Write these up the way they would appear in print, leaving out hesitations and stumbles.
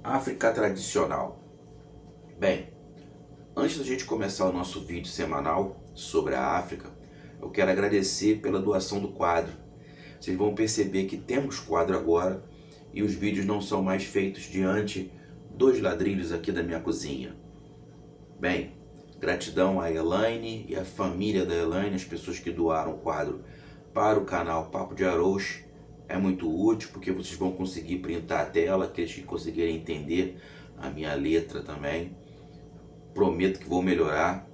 África tradicional. Bem, antes da gente começar o nosso vídeo semanal sobre a África, eu quero agradecer pela doação do quadro. Vocês vão perceber que temos quadro agora e os vídeos não são mais feitos diante dos ladrilhos aqui da minha cozinha. Bem, gratidão a Elaine e a família da Elaine, as pessoas que doaram o quadro para o canal Papo de Arroz. É muito útil porque vocês vão conseguir printar a tela, aqueles que conseguirem entender a minha letra também. Prometo que vou melhorar.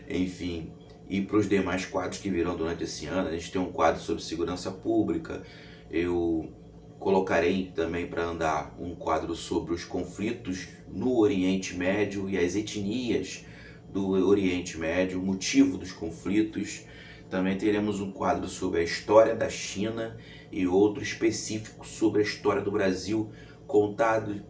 Enfim, e para os demais quadros que virão durante esse ano, a gente tem um quadro sobre segurança pública. Eu colocarei também para andar um quadro sobre os conflitos no Oriente Médio e as etnias do Oriente Médio, o motivo dos conflitos. Também teremos um quadro sobre a história da China e outro específico sobre a história do Brasil, contado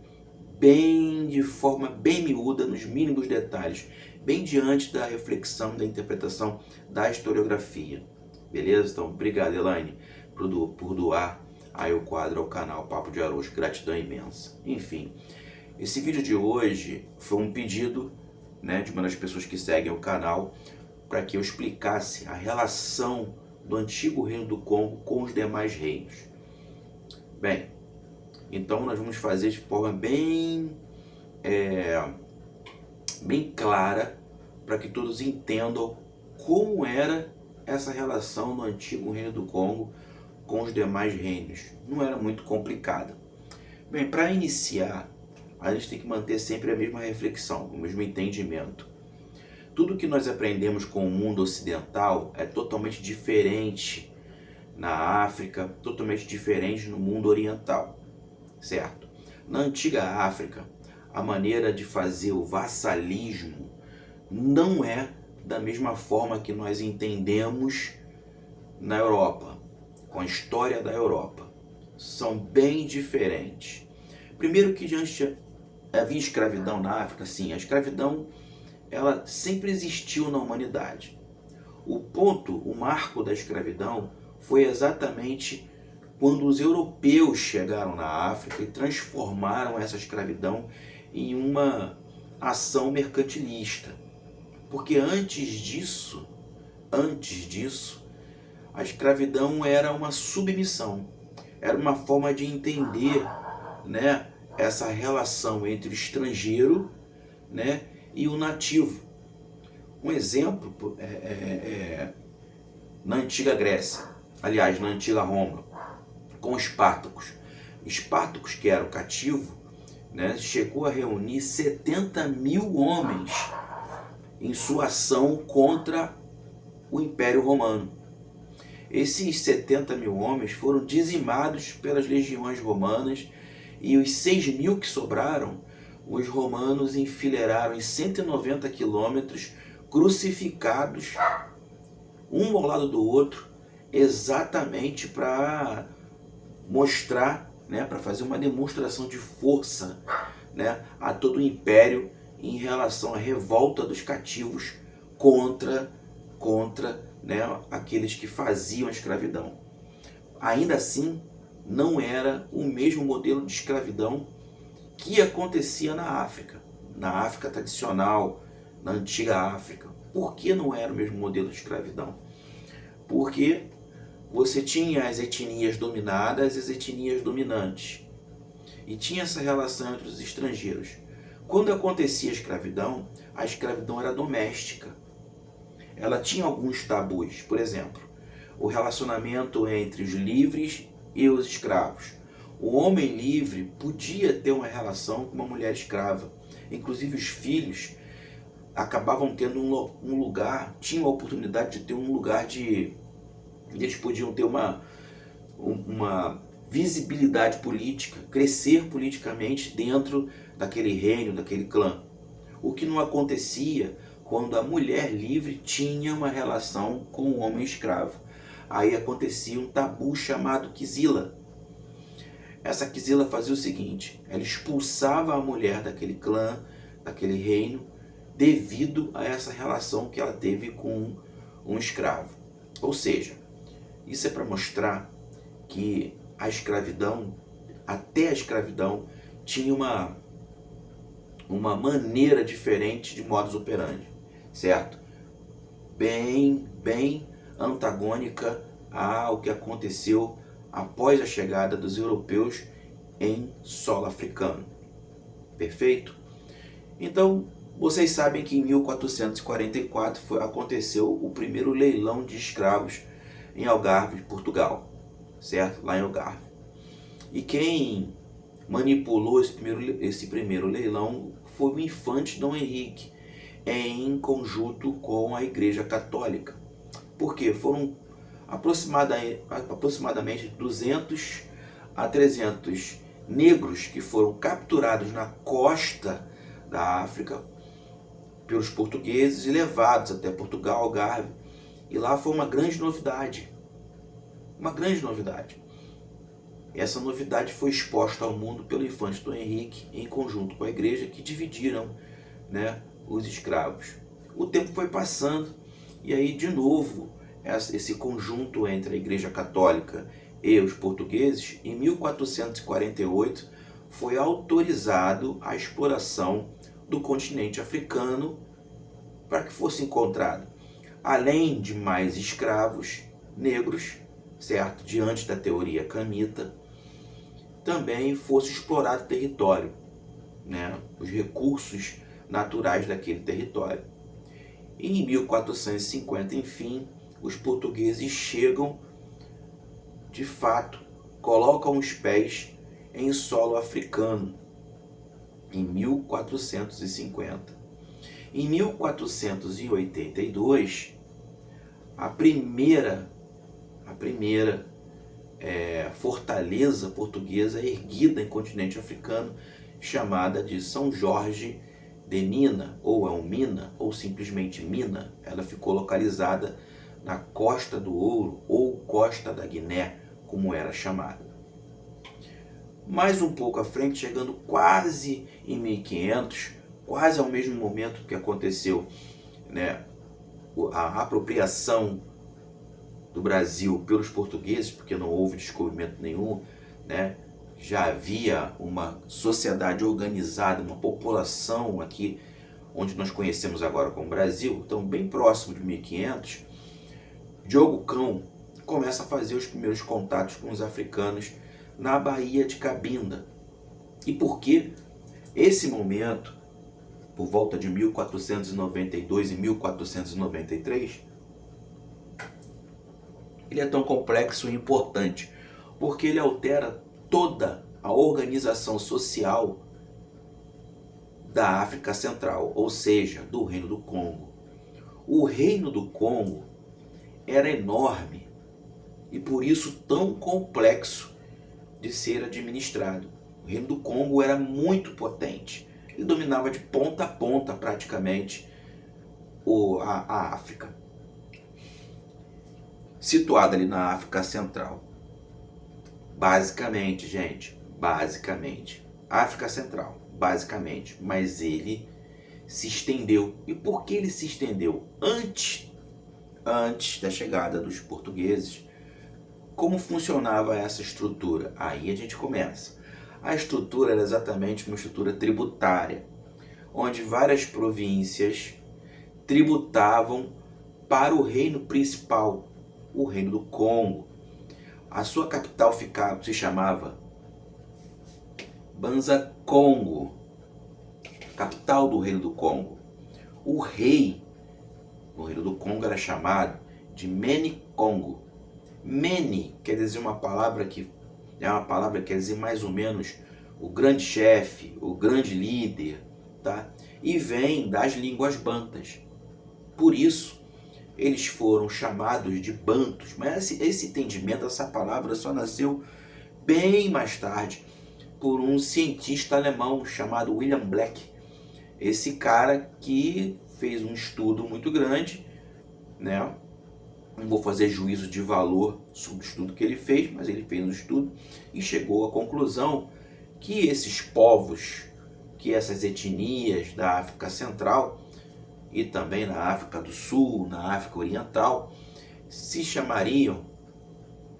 de forma bem miúda, nos mínimos detalhes, bem diante da reflexão, da interpretação da historiografia. Beleza? Então, obrigado, Elaine, por doar aí o quadro ao canal Papo de Arroz. Gratidão imensa. Enfim, esse vídeo de hoje foi um pedido, né, de uma das pessoas que seguem o canal, para que eu explicasse a relação do antigo reino do Congo com os demais reinos. Bem, então nós vamos fazer de forma bem clara, para que todos entendam como era essa relação do antigo reino do Congo com os demais reinos. Não era muito complicada. Bem, para iniciar, a gente tem que manter sempre a mesma reflexão, o mesmo entendimento. Tudo que nós aprendemos com o mundo ocidental é totalmente diferente na África, totalmente diferente no mundo oriental, certo? Na antiga África, a maneira de fazer o vassalismo não é da mesma forma que nós entendemos na Europa, com a história da Europa. São bem diferentes. Primeiro que antes havia escravidão na África, sim, a escravidão ela sempre existiu na humanidade. O marco da escravidão foi exatamente quando os europeus chegaram na África e transformaram essa escravidão em uma ação mercantilista. Porque antes disso, a escravidão era uma submissão, era uma forma de entender, né, essa relação entre o estrangeiro, né, e o nativo. Um exemplo na antiga Grécia, aliás, na antiga Roma, com os Espartacos. Espartacos, que era o cativo, né, chegou a reunir 70 mil homens em sua ação contra o Império Romano. Esses 70 mil homens foram dizimados pelas legiões romanas e os 6 mil que sobraram, os romanos enfileiraram em 190 quilômetros, crucificados, um ao lado do outro, exatamente para mostrar, né, para fazer uma demonstração de força, né, a todo o império em relação à revolta dos cativos contra né, aqueles que faziam a escravidão. Ainda assim, não era o mesmo modelo de escravidão que acontecia na África tradicional, na antiga África. Por que não era o mesmo modelo de escravidão? Porque você tinha as etnias dominadas e as etnias dominantes. E tinha essa relação entre os estrangeiros. Quando acontecia a escravidão era doméstica. Ela tinha alguns tabus. Por exemplo, o relacionamento entre os livres e os escravos. O homem livre podia ter uma relação com uma mulher escrava. Inclusive os filhos acabavam tendo um lugar, tinham a oportunidade de ter um lugar eles podiam ter uma visibilidade política, crescer politicamente dentro daquele reino, daquele clã. O que não acontecia quando a mulher livre tinha uma relação com o homem escravo. Aí acontecia um tabu chamado Quizila. Essa Quizila fazia o seguinte: ela expulsava a mulher daquele clã, daquele reino, devido a essa relação que ela teve com um escravo. Ou seja, isso é para mostrar que a escravidão, até a escravidão, tinha uma maneira diferente de modus operandi, certo? Bem antagônica ao que aconteceu após a chegada dos europeus em solo africano. Perfeito? Então, vocês sabem que em 1444 aconteceu o primeiro leilão de escravos em Algarve, Portugal, certo? Lá em Algarve. E quem manipulou esse primeiro leilão foi o infante Dom Henrique, em conjunto com a Igreja Católica. Porque foram aproximadamente 200 a 300 negros que foram capturados na costa da África pelos portugueses e levados até Portugal, Algarve. E lá foi uma grande novidade. Uma grande novidade. Essa novidade foi exposta ao mundo pelo infante Dom Henrique, em conjunto com a igreja, que dividiram, né, os escravos. O tempo foi passando e aí, de novo, esse conjunto entre a Igreja Católica e os portugueses, em 1448, foi autorizado a exploração do continente africano para que fosse encontrado, além de mais escravos negros, certo? Diante da teoria camita, também fosse explorado o território, né? Os recursos naturais daquele território. E em 1450, enfim, os portugueses chegam, de fato, colocam os pés em solo africano, em 1450. Em 1482, a primeira fortaleza portuguesa erguida em continente africano, chamada de São Jorge de Mina, ou Elmina, ou simplesmente Mina. Ela ficou localizada na Costa do Ouro, ou Costa da Guiné, como era chamada. Mais um pouco à frente, chegando quase em 1500, quase ao mesmo momento que aconteceu, né, a apropriação do Brasil pelos portugueses, porque não houve descobrimento nenhum, né? Já havia uma sociedade organizada, uma população aqui, onde nós conhecemos agora como Brasil. Então, bem próximo de 1500, Diogo Cão começa a fazer os primeiros contatos com os africanos na Baía de Cabinda. E por que esse momento, por volta de 1492 e 1493, ele é tão complexo e importante? Porque ele altera toda a organização social da África Central, ou seja, do Reino do Congo. O Reino do Congo era enorme e por isso tão complexo de ser administrado. O Reino do Congo era muito potente. Ele dominava de ponta a ponta praticamente a África. Situado ali na África Central. Basicamente, gente, África Central, basicamente. Mas ele se estendeu. E por que ele se estendeu? Antes da chegada dos portugueses, como funcionava essa estrutura? Aí a gente começa. A estrutura era exatamente uma estrutura tributária, onde várias províncias tributavam para o reino principal, o Reino do Congo. A sua capital se chamava Banza Congo, capital do Reino do Congo. O rei no Reino do Congo era chamado de Mene Congo. Mene quer dizer uma palavra que quer dizer mais ou menos o grande chefe, o grande líder, tá? E vem das línguas bantas. Por isso eles foram chamados de bantos. Mas esse entendimento, essa palavra só nasceu bem mais tarde por um cientista alemão chamado William Black. Esse cara que fez um estudo muito grande, né? Não vou fazer juízo de valor sobre o estudo que ele fez, mas ele fez um estudo e chegou à conclusão que esses povos, que essas etnias da África Central e também na África do Sul, na África Oriental, se chamariam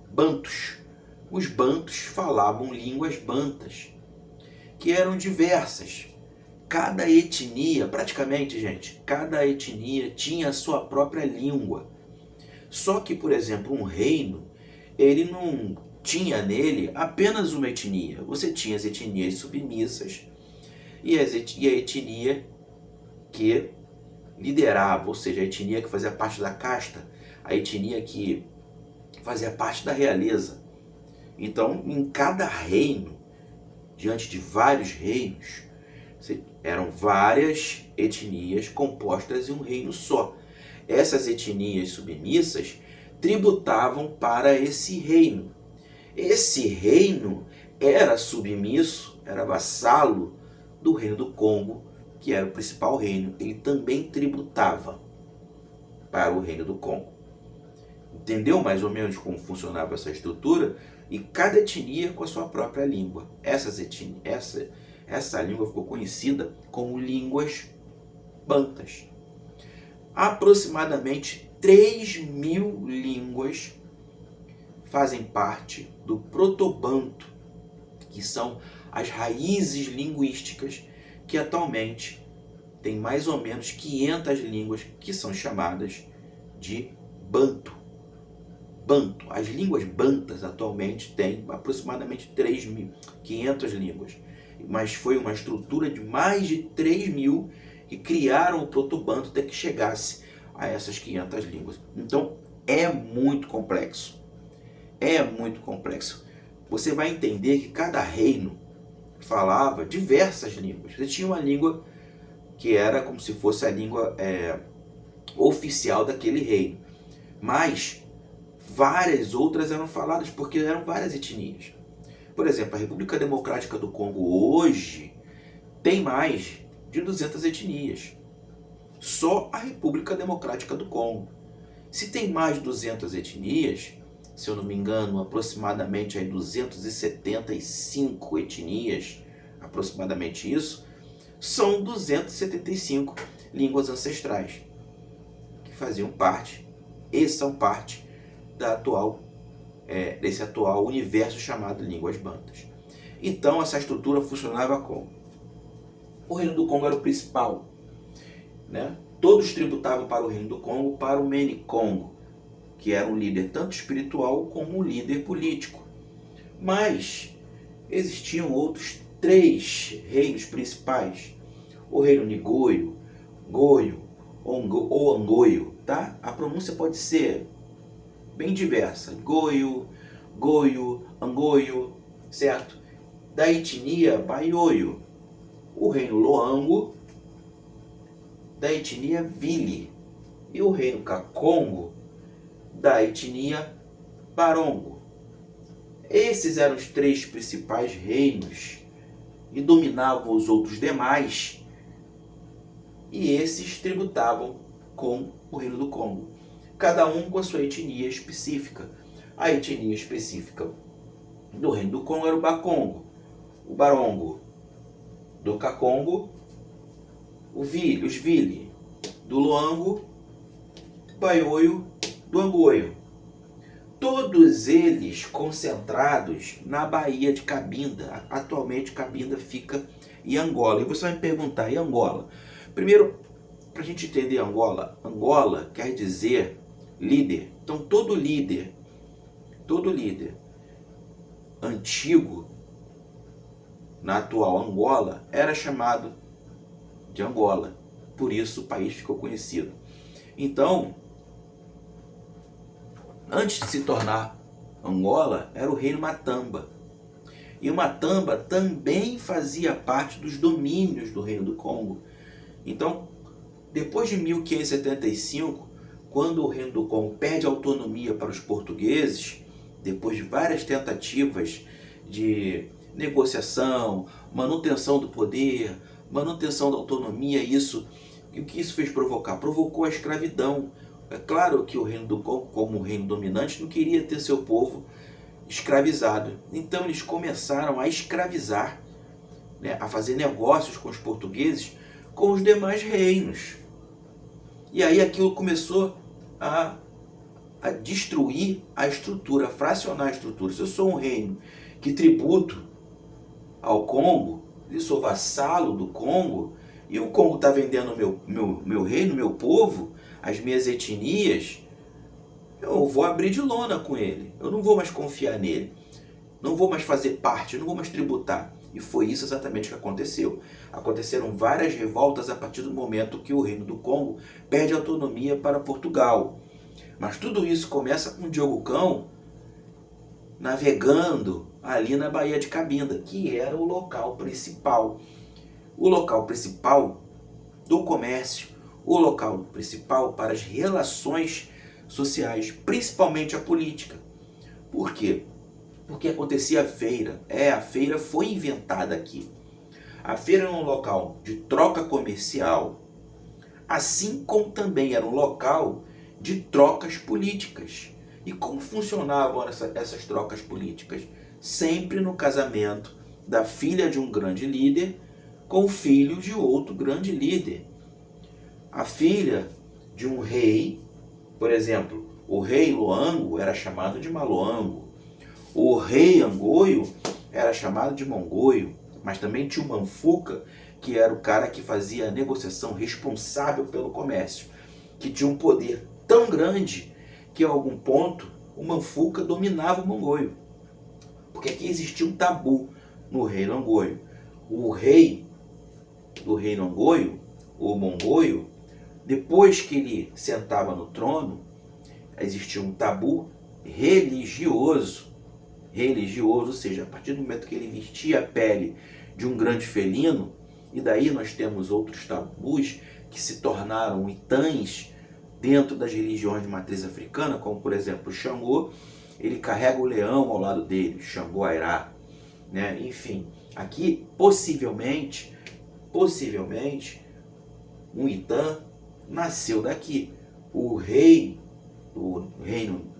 bantus. Os bantus falavam línguas bantas, que eram diversas. Cada etnia, praticamente, gente, cada etnia tinha a sua própria língua. Só que, por exemplo, um reino, ele não tinha nele apenas uma etnia. Você tinha as etnias submissas e a etnia que liderava, ou seja, a etnia que fazia parte da casta, a etnia que fazia parte da realeza. Então, em cada reino, diante de vários reinos, eram várias etnias compostas em um reino só. Essas etnias submissas tributavam para esse reino. Esse reino era submisso, era vassalo do reino do Congo, que era o principal reino. Ele também tributava para o reino do Congo. Entendeu mais ou menos como funcionava essa estrutura? E cada etnia com a sua própria língua. Essa língua ficou conhecida como línguas bantas. Aproximadamente 3.000 línguas fazem parte do proto-banto, que são as raízes linguísticas que atualmente tem mais ou menos 500 línguas que são chamadas de banto. Banto. As línguas bantas atualmente têm aproximadamente 3.500 línguas, mas foi uma estrutura de mais de 3.000 que criaram o proto-banto até que chegasse a essas 500 línguas. Então é muito complexo. É muito complexo. Você vai entender que cada reino falava diversas línguas. Você tinha uma língua que era como se fosse a língua oficial daquele reino, mas várias outras eram faladas porque eram várias etnias. Por exemplo, a República Democrática do Congo hoje tem mais de 200 etnias. Só a República Democrática do Congo. Se tem mais de 200 etnias, se eu não me engano, aproximadamente aí 275 etnias, aproximadamente isso, são 275 línguas ancestrais que faziam parte e são parte desse atual universo chamado línguas bantas. Então essa estrutura funcionava como? O reino do Congo era o principal, né? Todos tributavam para o reino do Congo, para o Meni-Congo, que era um líder tanto espiritual como um líder político. Mas existiam outros 3 reinos principais: o reino Nigoio, Goio ou Angoio, tá? A pronúncia pode ser bem diversa: Goio, Goio, Angoio, certo? Da etnia Baioio. O reino Loango, da etnia Vili, e o reino Kakongo, da etnia Barongo. Esses eram os 3 principais reinos e dominavam os outros demais, e esses tributavam com o reino do Congo, cada um com a sua etnia específica. A etnia específica do reino do Congo era o Bakongo, o Barongo do Kakongo, os Vili do Loango, Baioio do Angoio. Todos eles concentrados na Baía de Cabinda. Atualmente Cabinda fica em Angola. E você vai me perguntar, e Angola? Primeiro, para a gente entender Angola, Angola quer dizer líder. Então todo líder antigo na atual Angola era chamado de Angola. Por isso o país ficou conhecido. Então, antes de se tornar Angola, era o reino Matamba. E o Matamba também fazia parte dos domínios do reino do Congo. Então, depois de 1575, quando o reino do Congo perde autonomia para os portugueses, depois de várias tentativas de negociação, manutenção do poder, manutenção da autonomia, o que isso fez provocar? Provocou a escravidão. É claro que o reino do Congo, como reino dominante, não queria ter seu povo escravizado. Então eles começaram a escravizar, né, a fazer negócios com os portugueses, com os demais reinos. E aí aquilo começou a destruir a estrutura, a fracionar a estrutura. Se eu sou um reino que tributo ao Congo, sou vassalo do Congo, e o Congo está vendendo meu reino, meu povo, as minhas etnias, eu vou abrir de lona com ele. Eu não vou mais confiar nele. Não vou mais fazer parte, não vou mais tributar. E foi isso exatamente que aconteceu. Aconteceram várias revoltas a partir do momento que o Reino do Congo perde autonomia para Portugal. Mas tudo isso começa com Diogo Cão navegando ali na Baía de Cabinda, que era o local principal. O local principal do comércio, o local principal para as relações sociais, principalmente a política. Por quê? Porque acontecia a feira. A feira foi inventada aqui. A feira era um local de troca comercial, assim como também era um local de trocas políticas. E como funcionavam essas trocas políticas? Sempre no casamento da filha de um grande líder com o filho de outro grande líder. A filha de um rei, por exemplo, o rei Loango era chamado de Maloango. O rei Angoio era chamado de Mongoio, mas também tinha o Manfuca, que era o cara que fazia a negociação, responsável pelo comércio, que tinha um poder tão grande que a algum ponto o Manfuca dominava o Mongoio. Porque aqui existia um tabu no reino Angoio. O rei do reino Angoio, o Mongoio, depois que ele sentava no trono, existia um tabu religioso, ou seja, a partir do momento que ele vestia a pele de um grande felino, e daí nós temos outros tabus que se tornaram itãs dentro das religiões de matriz africana, como por exemplo o Xangô, ele carrega o leão ao lado dele, Xangô Airá, né? Enfim, aqui possivelmente, um Itã nasceu daqui. O rei do reino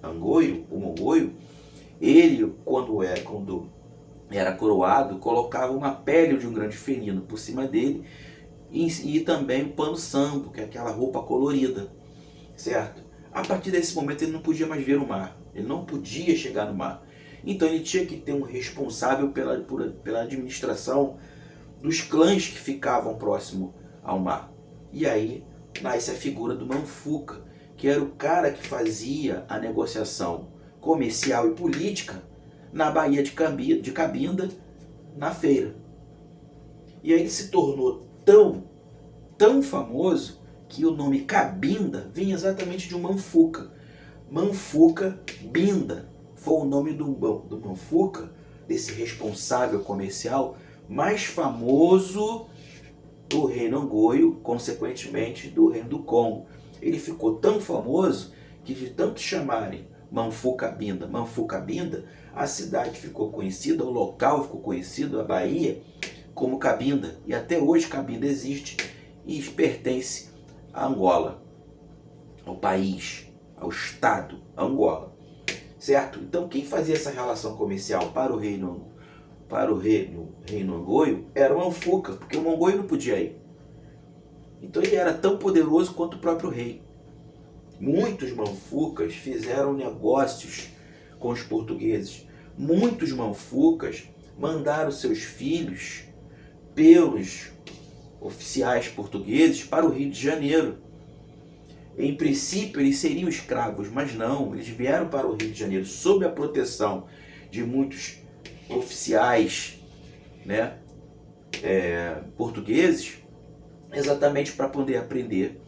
Angoio, o Mongoio, ele, quando era coroado, colocava uma pele de um grande felino por cima dele e também o pano sampo, que é aquela roupa colorida, certo? A partir desse momento ele não podia mais ver o mar, ele não podia chegar no mar. Então ele tinha que ter um responsável pela administração dos clãs que ficavam próximo ao mar. E aí nasce a figura do Manfuca, que era o cara que fazia a negociação comercial e política na Baía de Cabinda, na feira. E aí ele se tornou tão famoso que o nome Cabinda vem exatamente de um Manfuca. Manfuca Binda foi o nome do Manfuca, desse responsável comercial mais famoso do reino Angoio, consequentemente do reino do Congo. Ele ficou tão famoso que, de tanto chamarem Manfuca Binda, a cidade ficou conhecida, o local ficou conhecido, a Bahia, como Cabinda. E até hoje Cabinda existe e pertence a Angola, ao país, ao estado Angola, certo? Então quem fazia essa relação comercial para o reino Angoio era o Manfuca, porque o Mongoio não podia ir. Então ele era tão poderoso quanto o próprio rei. Muitos Manfucas fizeram negócios com os portugueses. Muitos Manfucas mandaram seus filhos pelos oficiais portugueses para o Rio de Janeiro. Em princípio eles seriam escravos, mas não, eles vieram para o Rio de Janeiro sob a proteção de muitos oficiais, né, portugueses, exatamente para poder aprender,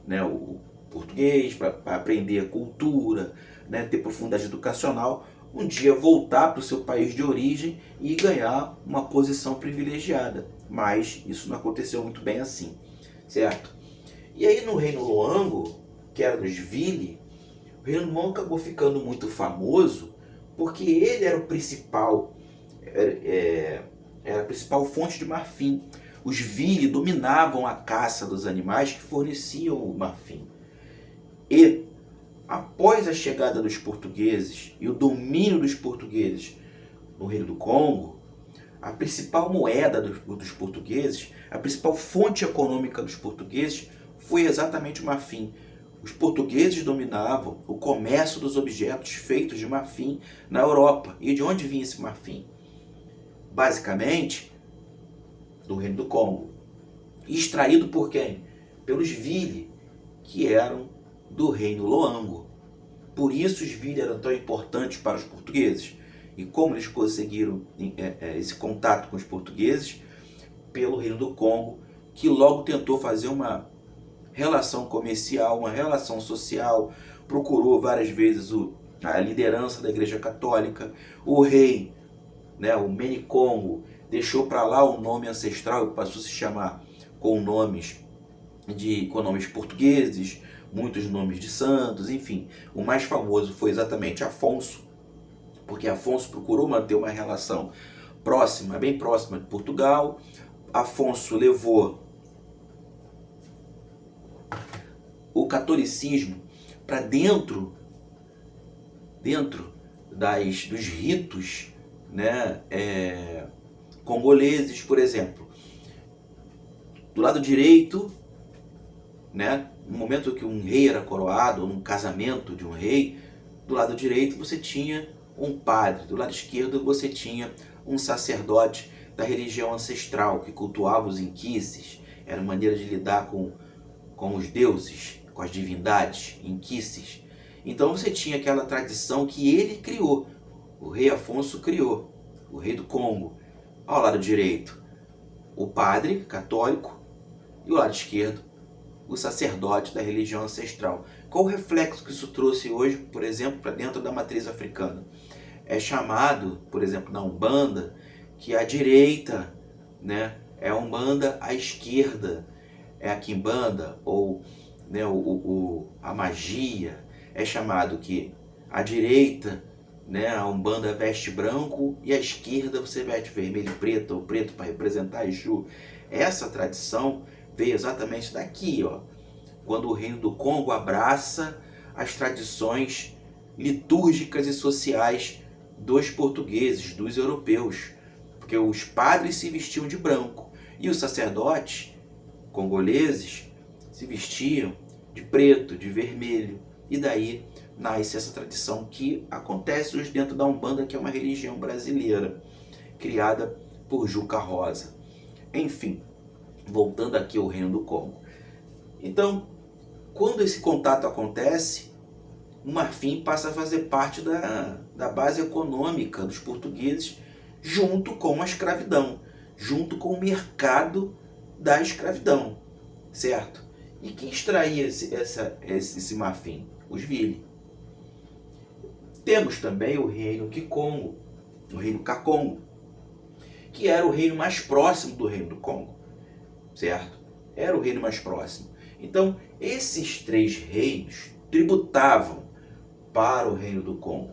né, o português, para aprender a cultura, né, ter profundidade educacional, um dia voltar para o seu país de origem e ganhar uma posição privilegiada. Mas isso não aconteceu muito bem assim, certo? E aí no reino Loango, que era dos Vili, o reino Loango acabou ficando muito famoso porque ele era o principal, era a principal fonte de marfim. Os Vili dominavam a caça dos animais que forneciam o marfim. E após a chegada dos portugueses e o domínio dos portugueses no reino do Congo, a principal moeda dos portugueses, a principal fonte econômica dos portugueses foi exatamente o marfim. Os portugueses dominavam o comércio dos objetos feitos de marfim na Europa. E de onde vinha esse marfim? Basicamente, do Reino do Congo. Extraído por quem? Pelos Vili, que eram do Reino Loango. Por isso os Vili eram tão importantes para os portugueses. E como eles conseguiram esse contato com os portugueses? Pelo Reino do Congo, que logo tentou fazer uma relação comercial, uma relação social, procurou várias vezes a liderança da Igreja Católica, o rei, né, o Menicongo, deixou para lá o nome ancestral e passou a se chamar com nomes portugueses, muitos nomes de santos, enfim. O mais famoso foi exatamente Afonso, porque Afonso procurou manter uma relação próxima, bem próxima de Portugal. Afonso levou o catolicismo para dentro dos ritos, né, congoleses, por exemplo. Do lado direito, né, no momento que um rei era coroado, ou num casamento de um rei, do lado direito você tinha um padre, do lado esquerdo você tinha um sacerdote da religião ancestral, que cultuava os inquices. Era uma maneira de lidar com os deuses, com as divindades, inquices. Então você tinha aquela tradição que ele criou, o rei Afonso criou, o rei do Congo. Ao lado direito, o padre católico, e ao lado esquerdo, o sacerdote da religião ancestral. Qual o reflexo que isso trouxe hoje, por exemplo, para dentro da matriz africana? É chamado, por exemplo, na Umbanda, que a direita, né, é a Umbanda, a esquerda é a Quimbanda, ou, né, a magia. É chamado que a direita, né, a Umbanda veste branco e a esquerda você veste vermelho e preto, ou preto para representar Exu. Essa tradição veio exatamente daqui, ó, quando o Reino do Congo abraça as tradições litúrgicas e sociais dos portugueses, dos europeus, porque os padres se vestiam de branco e os sacerdotes congoleses se vestiam de preto, de vermelho, e daí nasce essa tradição que acontece hoje dentro da Umbanda, que é uma religião brasileira, criada por Juca Rosa. Enfim, voltando aqui ao Reino do Congo. Então, quando esse contato acontece, o marfim passa a fazer parte da base econômica dos portugueses, junto com a escravidão, junto com o mercado da escravidão, certo? E quem extraía esse marfim? Os Vili. Temos também o reino Kikongo, o reino Kakongo, que era o reino mais próximo do Reino do Congo, certo? Era o reino mais próximo. Então, esses três reinos tributavam para o Reino do Congo.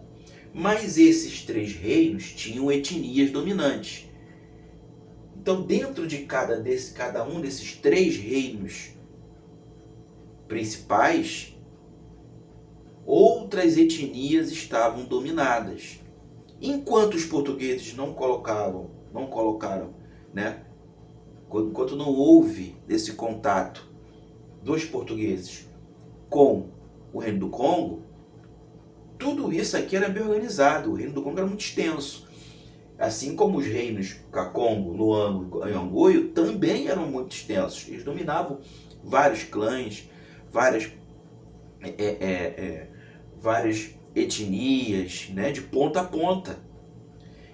Mas esses três reinos tinham etnias dominantes. Então, dentro de cada um desses três reinos principais, outras etnias estavam dominadas. Enquanto os portugueses não colocaram, né? Enquanto não houve esse contato dos portugueses com o Reino do Congo, tudo isso aqui era bem organizado. O Reino do Congo era muito extenso. Assim como os reinos Kakongo, Luango e Angoio também eram muito extensos. Eles dominavam vários clãs, várias etnias, né, de ponta a ponta.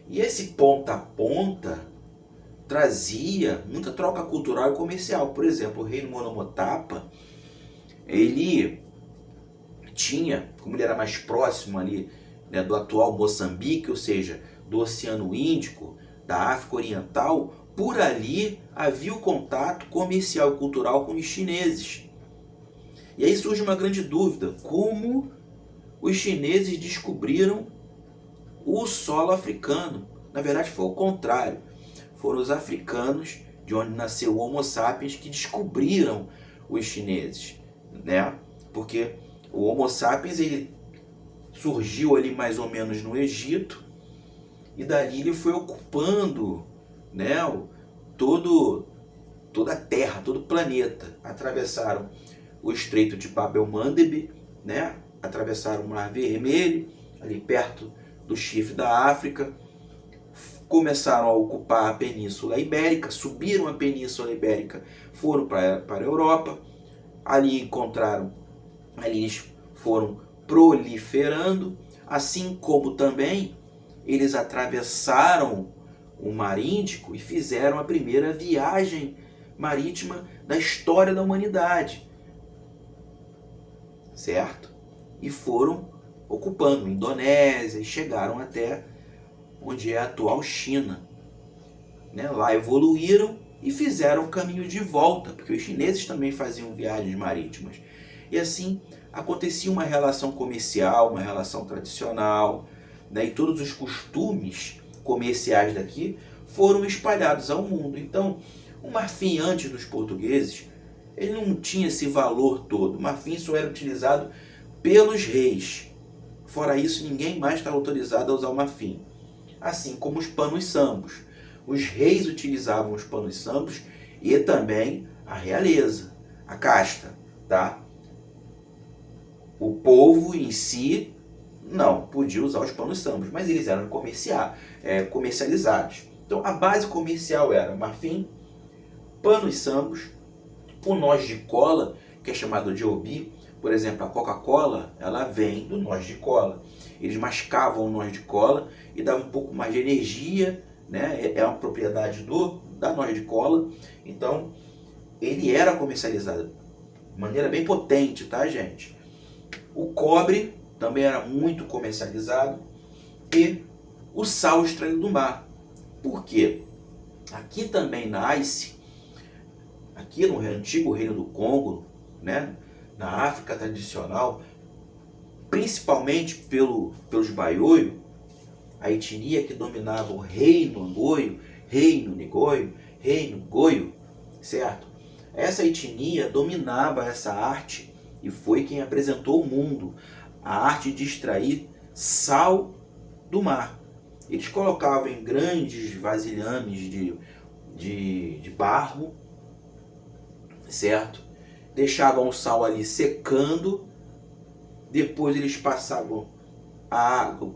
E esse ponta a ponta trazia muita troca cultural e comercial. Por exemplo, o reino Monomotapa, ele tinha, como ele era mais próximo ali, né, do atual Moçambique, ou seja, do Oceano Índico, da África Oriental, por ali havia o contato comercial e cultural com os chineses. E aí surge uma grande dúvida: como os chineses descobriram o solo africano? Na verdade foi o contrário. Foram os africanos, de onde nasceu o Homo sapiens, que descobriram os chineses, né? Porque o Homo sapiens ele surgiu ali mais ou menos no Egito, e dali ele foi ocupando, né, toda a Terra, todo o planeta. Atravessaram o Estreito de Bab el-Mandeb, né? Atravessaram o Mar Vermelho, ali perto do chifre da África, começaram a ocupar a Península Ibérica, subiram a Península Ibérica, foram para a Europa, ali encontraram, ali eles foram proliferando, assim como também eles atravessaram o Mar Índico e fizeram a primeira viagem marítima da história da humanidade, certo? E foram ocupando Indonésia e chegaram até onde é a atual China, né? Lá evoluíram e fizeram o caminho de volta, porque os chineses também faziam viagens marítimas. E assim acontecia uma relação comercial, uma relação tradicional, né? E todos os costumes comerciais daqui foram espalhados ao mundo. Então, o marfim antes dos portugueses, ele não tinha esse valor todo. O marfim só era utilizado pelos reis. Fora isso, ninguém mais está autorizado a usar o marfim. Assim como os panos sambos. Os reis utilizavam os panos sambos e também a realeza, a casta, tá? O povo em si não podia usar os panos sambos, mas eles eram comercializados. Então a base comercial era marfim, panos sambos, o noz de cola, que é chamado de obi. Por exemplo, a Coca-Cola, ela vem do noz de cola. Eles mascavam o noz de cola e davam um pouco mais de energia, né? É uma propriedade da noz de cola. Então, ele era comercializado de maneira bem potente, tá, gente? O cobre também era muito comercializado e o sal extraído do mar. Por quê? Aqui também nasce, aqui no antigo reino do Congo, né? Na África tradicional, principalmente pelos Baiôio, a etnia que dominava o reino Angoio, reino Nigoio, reino Goio, certo? Essa etnia dominava essa arte e foi quem apresentou ao mundo a arte de extrair sal do mar. Eles colocavam em grandes vasilhames de barro, certo? Deixavam o sal ali secando, depois eles passavam a água,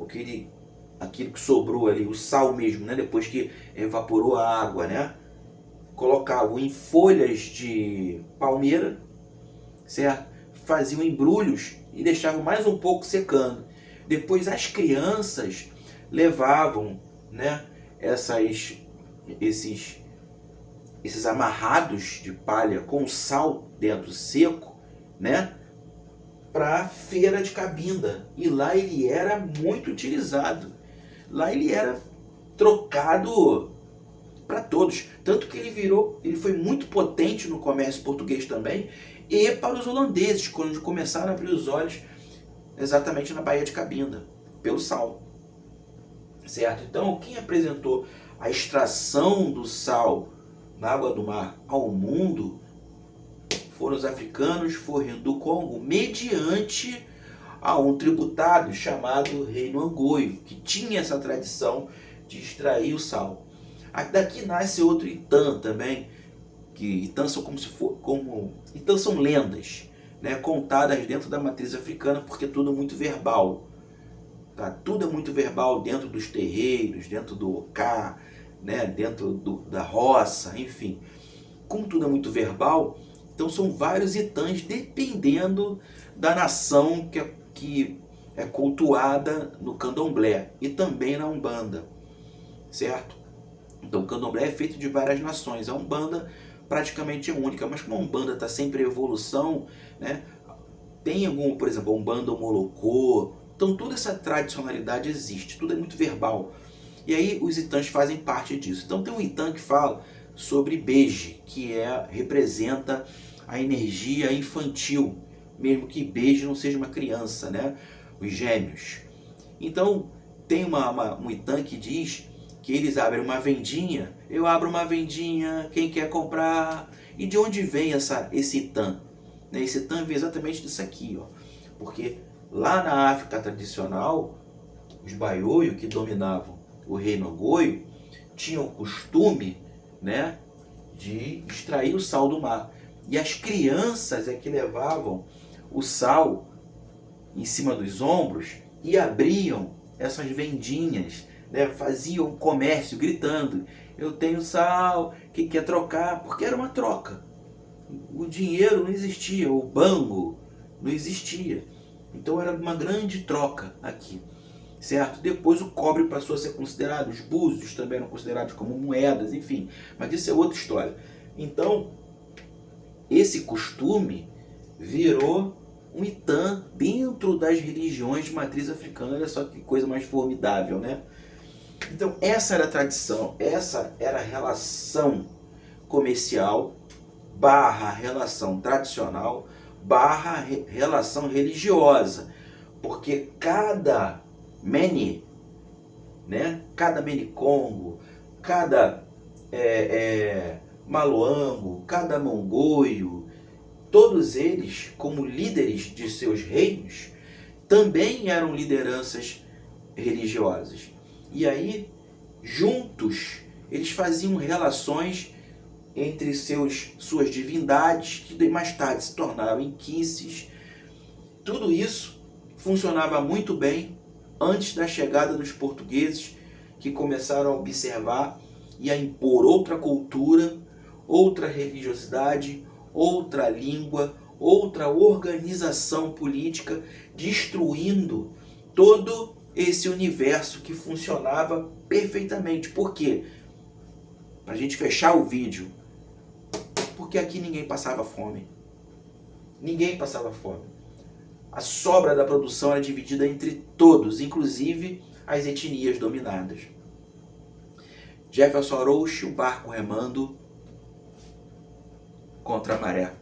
aquilo que sobrou ali, o sal mesmo, né? Depois que evaporou a água, né? Colocavam em folhas de palmeira, certo? Faziam embrulhos e deixavam mais um pouco secando. Depois as crianças levavam, né, esses amarrados de palha com sal dentro seco, né, para a feira de Cabinda. E lá ele era muito utilizado. Lá ele era trocado para todos. Tanto que ele foi muito potente no comércio português também e para os holandeses, quando começaram a abrir os olhos exatamente na Baía de Cabinda, pelo sal. Certo? Então, quem apresentou a extração do sal na água do mar ao mundo foram os africanos, foi do Congo, mediante a um tributado chamado Reino Angoio, que tinha essa tradição de extrair o sal. Daqui nasce outro Itã também, que Itã são Itã são lendas, né, contadas dentro da matriz africana, porque tudo é muito verbal. Tá? Tudo é muito verbal dentro dos terreiros, dentro do Oká, né, dentro da roça, enfim. Como tudo é muito verbal, então são vários Itãs dependendo da nação que é cultuada no candomblé e também na Umbanda, certo? Então o candomblé é feito de várias nações, a Umbanda praticamente é única, mas como a Umbanda está sempre em evolução, né? Tem algum, por exemplo, a Umbanda Molocô, então toda essa tradicionalidade existe, tudo é muito verbal. E aí os Itãs fazem parte disso. Então tem um Itã que fala sobre Beje, que representa a energia infantil, mesmo que Beje não seja uma criança, né? Os gêmeos. Então tem um Itã que diz que eles abrem uma vendinha, eu abro uma vendinha, quem quer comprar? E de onde vem esse Itã? Esse Itã vem exatamente disso aqui, ó. Porque lá na África tradicional, os Baiôio, que dominavam o reino Angoio, tinham o costume, né, de extrair o sal do mar. E as crianças é que levavam o sal em cima dos ombros e abriam essas vendinhas né, faziam comércio gritando: eu tenho sal, que quer trocar? Porque era uma troca. O dinheiro não existia, o banco não existia. Então era uma grande troca aqui, certo? Depois o cobre passou a ser considerado, os búzios também eram considerados como moedas, enfim. Mas isso é outra história. Então, esse costume virou um itã dentro das religiões de matriz africana. Olha só que coisa mais formidável, né? Então, essa era a tradição, essa era a relação comercial barra relação tradicional barra relação religiosa, porque cada mene, né, cada menicongo, cada maloango, cada mongoio, todos eles, como líderes de seus reinos, também eram lideranças religiosas. E aí, juntos, eles faziam relações entre suas divindades, que mais tarde se tornaram inquices. Tudo isso funcionava muito bem antes da chegada dos portugueses, que começaram a observar e a impor outra cultura, outra religiosidade, outra língua, outra organização política, destruindo todo esse universo que funcionava perfeitamente. Por quê? Para a gente fechar o vídeo, porque aqui ninguém passava fome. Ninguém passava fome. A sobra da produção era dividida entre todos, inclusive as etnias dominadas. Jefferson Arouche, o barco remando contra a maré.